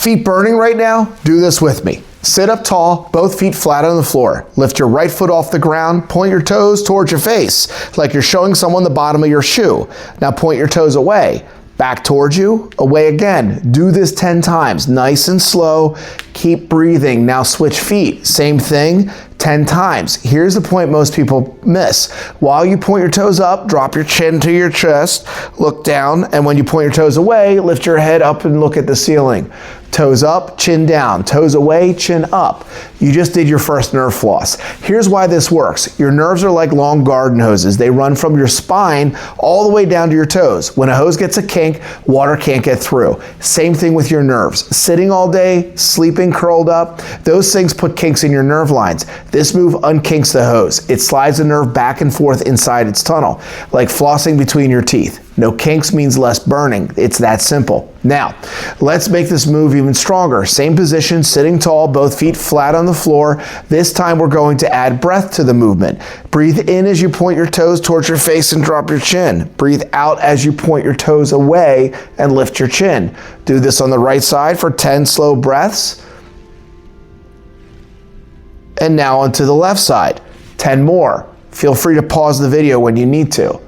Feet burning right now? Do this with me. Sit up tall, both feet flat on the floor. Lift your right foot off the ground, point your toes towards your face, like you're showing someone the bottom of your shoe. Now point your toes away. Back towards you, away again. Do this 10 times, nice and slow. Keep breathing. Now switch feet. Same thing, 10 times. Here's the point most people miss. While you point your toes up, drop your chin to your chest, look down, and when you point your toes away, lift your head up and look at the ceiling. Toes up, chin down. Toes away, chin up. You just did your first nerve floss. Here's why this works. Your nerves are like long garden hoses. They run from your spine all the way down to your toes. When a hose gets a kink, water can't get through. Same thing with your nerves. Sitting all day, sleeping curled up, those things put kinks in your nerve lines. This move unkinks the hose. It slides the nerve back and forth inside its tunnel, like flossing between your teeth. No kinks means less burning. It's that simple. Now, let's make this move even stronger. Same position, sitting tall, both feet flat on the floor. This time we're going to add breath to the movement. Breathe in as you point your toes towards your face and drop your chin. Breathe out as you point your toes away and lift your chin. Do this on the right side for 10 slow breaths. And now onto the left side, 10 more. Feel free to pause the video when you need to.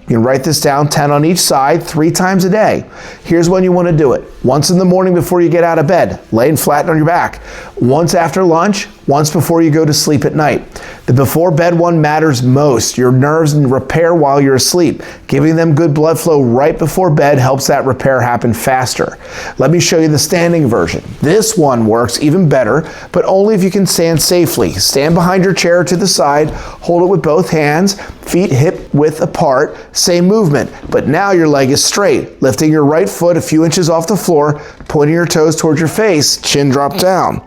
You can write this down, 10 on each side, 3 times a day. Here's when you want to do it. Once in the morning before you get out of bed, laying flat on your back. Once after lunch, once before you go to sleep at night. The before bed one matters most. Your nerves repair while you're asleep. Giving them good blood flow right before bed helps that repair happen faster. Let me show you the standing version. This one works even better, but only if you can stand safely. Stand behind your chair to the side, hold it with both hands, feet hip width apart, same movement, but now your leg is straight. Lifting your right foot a few inches off the floor, pointing your toes towards your face, chin drop down.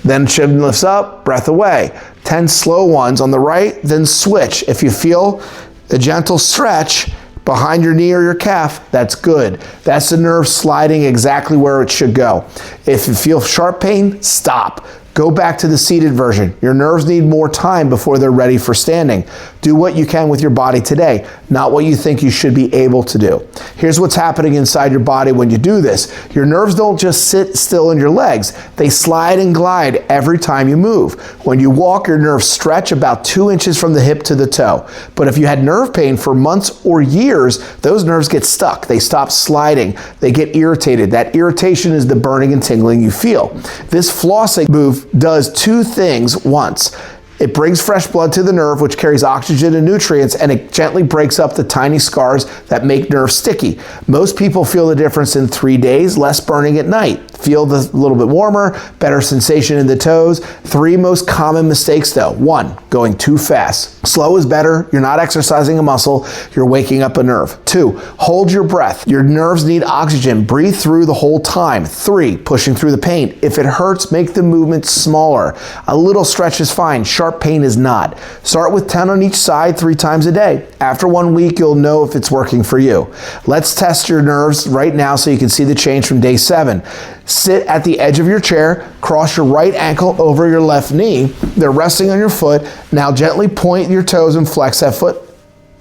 Then chin lifts up, breath away. 10 slow ones on the right, then switch. If you feel a gentle stretch behind your knee or your calf, that's good. That's the nerve sliding exactly where it should go. If you feel sharp pain, stop. Go back to the seated version. Your nerves need more time before they're ready for standing. Do what you can with your body today, not what you think you should be able to do. Here's what's happening inside your body when you do this. Your nerves don't just sit still in your legs. They slide and glide every time you move. When you walk, your nerves stretch about 2 inches from the hip to the toe. But if you had nerve pain for months or years, those nerves get stuck. They stop sliding. They get irritated. That irritation is the burning and tingling you feel. This flossing move does 2 things once. It brings fresh blood to the nerve, which carries oxygen and nutrients, and it gently breaks up the tiny scars that make nerves sticky. Most people feel the difference in 3 days, less burning at night. Feel the little bit warmer, better sensation in the toes. 3 most common mistakes though. 1, going too fast. Slow is better. You're not exercising a muscle, you're waking up a nerve. 2, hold your breath. Your nerves need oxygen. Breathe through the whole time. 3, pushing through the pain. If it hurts, make the movement smaller. A little stretch is fine. Sharp pain is not. Start with 10 on each side 3 times a day. After 1 week, you'll know if it's working for you. Let's test your nerves right now so you can see the change from day 7. Sit at the edge of your chair, cross your right ankle over your left knee. They're resting on your foot. Now gently point your toes and flex that foot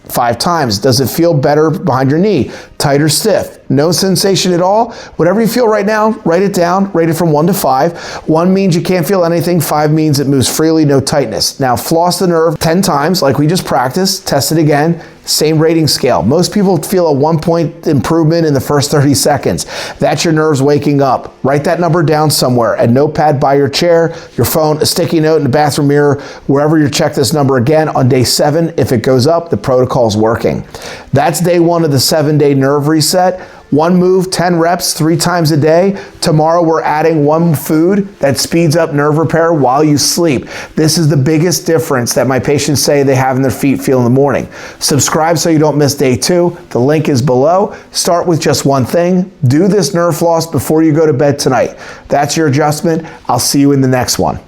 5 times. Does it feel better behind your knee? Tight or stiff? No sensation at all? Whatever you feel right now, write it down, rate it from 1 to 5. 1 means you can't feel anything, 5 means it moves freely, no tightness. Now floss the nerve 10 times like we just practiced, test it again, same rating scale. Most people feel a 1-point improvement in the first 30 seconds. That's your nerves waking up. Write that number down somewhere, a notepad by your chair, your phone, a sticky note in the bathroom mirror, wherever you check this number again. On day 7, if it goes up, the protocol's working. That's day 1 of the 7-day nerve reset. 1 move, 10 reps, 3 times a day. Tomorrow we're adding 1 food that speeds up nerve repair while you sleep. This is the biggest difference that my patients say they have in their feet feel in the morning. Subscribe so you don't miss day 2. The link is below. Start with just 1 thing. Do this nerve floss before you go to bed tonight. That's your adjustment. I'll see you in the next one.